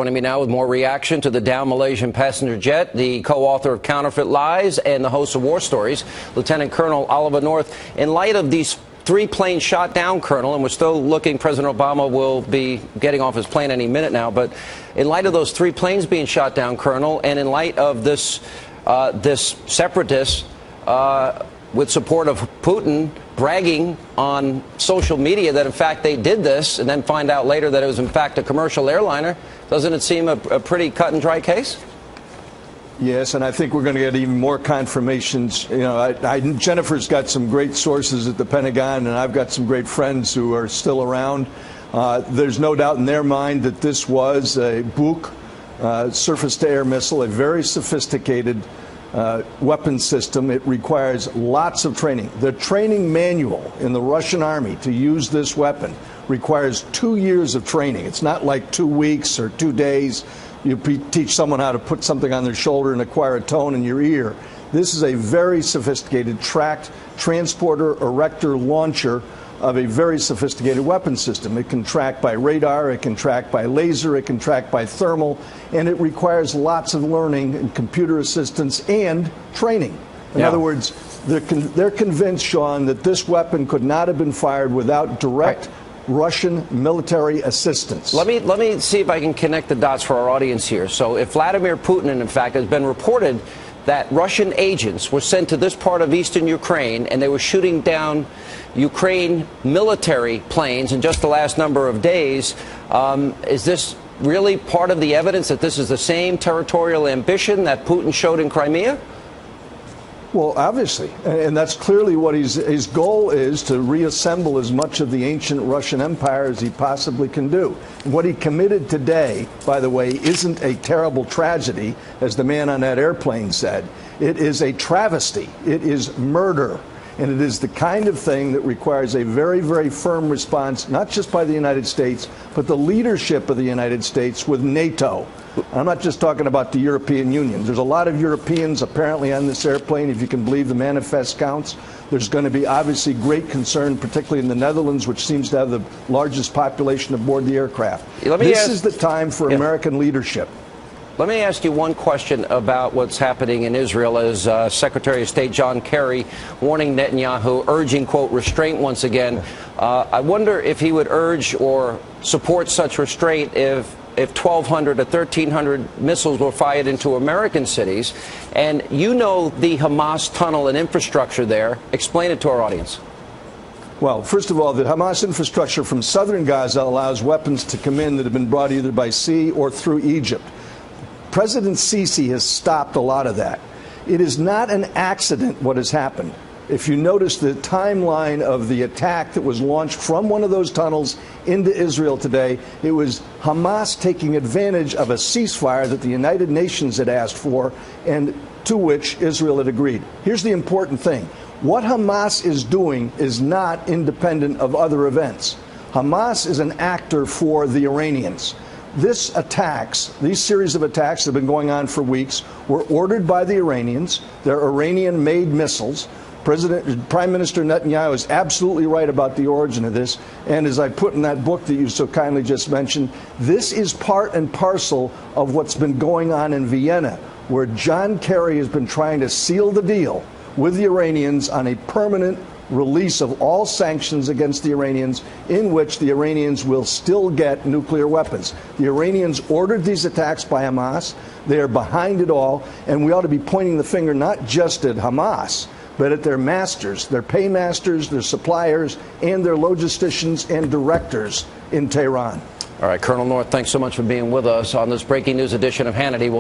Joining me now with more reaction to the downed Malaysian passenger jet, the co-author of Counterfeit Lies and the host of War Stories, Lieutenant Colonel Oliver North. In light of these 3 planes shot down, Colonel, and we're still looking, President Obama will be getting off his plane any minute now, but in light of those 3 planes being shot down, Colonel, and in light of this separatist with support of Putin bragging on social media that in fact they did this and then find out later that it was in fact a commercial airliner, doesn't it seem a pretty cut and dry case? Yes, and I think we're going to get even more confirmations. You know, Jennifer's got some great sources at the Pentagon, and I've got some great friends who are still around. There's no doubt in their mind that this was a Buk surface-to-air missile, a very sophisticated weapon system. It requires lots of training. The training manual in the Russian army to use this weapon requires 2 years of training. It's not like 2 weeks or 2 days. You teach someone how to put something on their shoulder and acquire a tone in your ear. This is a very sophisticated tracked transporter erector launcher of a very sophisticated weapon system. It can track by radar, it can track by laser, it can track by thermal, and it requires lots of learning and computer assistance and training. In other words, they're convinced, Sean, that this weapon could not have been fired without direct Russian military assistance. Let me see if I can connect the dots for our audience here. So if Vladimir Putin, in fact, has been reported that Russian agents were sent to this part of eastern Ukraine and they were shooting down Ukraine military planes in just the last number of days, is this really part of the evidence that this is the same territorial ambition that Putin showed in Crimea? Well, obviously, and that's clearly what his goal is, to reassemble as much of the ancient Russian Empire as he possibly can do. What he committed today, by the way, isn't a terrible tragedy, as the man on that airplane said. It is a travesty. It is murder. And it is the kind of thing that requires a very, very firm response, not just by the United States, but the leadership of the United States with NATO. I'm not just talking about the European Union. There's a lot of Europeans apparently on this airplane, if you can believe the manifest counts. There's going to be obviously great concern, particularly in the Netherlands, which seems to have the largest population aboard the aircraft. This is the time for American leadership. Let me ask you one question about what's happening in Israel as Secretary of State John Kerry warning Netanyahu, urging, quote, restraint once again. I wonder if he would urge or support such restraint if 1,200 or 1,300 missiles were fired into American cities. And you know the Hamas tunnel and infrastructure there. Explain it to our audience. Well, first of all, the Hamas infrastructure from southern Gaza allows weapons to come in that have been brought either by sea or through Egypt. President Sisi has stopped a lot of that. It is not an accident what has happened. If you notice the timeline of the attack that was launched from one of those tunnels into Israel today, it was Hamas taking advantage of a ceasefire that the United Nations had asked for and to which Israel had agreed. Here's the important thing. What Hamas is doing is not independent of other events. Hamas is an actor for the Iranians. These series of attacks that have been going on for weeks, were ordered by the Iranians. They're Iranian-made missiles. Prime Minister Netanyahu is absolutely right about the origin of this. And as I put in that book that you so kindly just mentioned, this is part and parcel of what's been going on in Vienna, where John Kerry has been trying to seal the deal with the Iranians on a permanent release of all sanctions against the Iranians, in which the Iranians will still get nuclear weapons. The Iranians ordered these attacks by Hamas. They are behind it all, and we ought to be pointing the finger not just at Hamas, but at their masters, their paymasters, their suppliers, and their logisticians and directors in Tehran. All right, Colonel North, thanks so much for being with us on this breaking news edition of Hannity.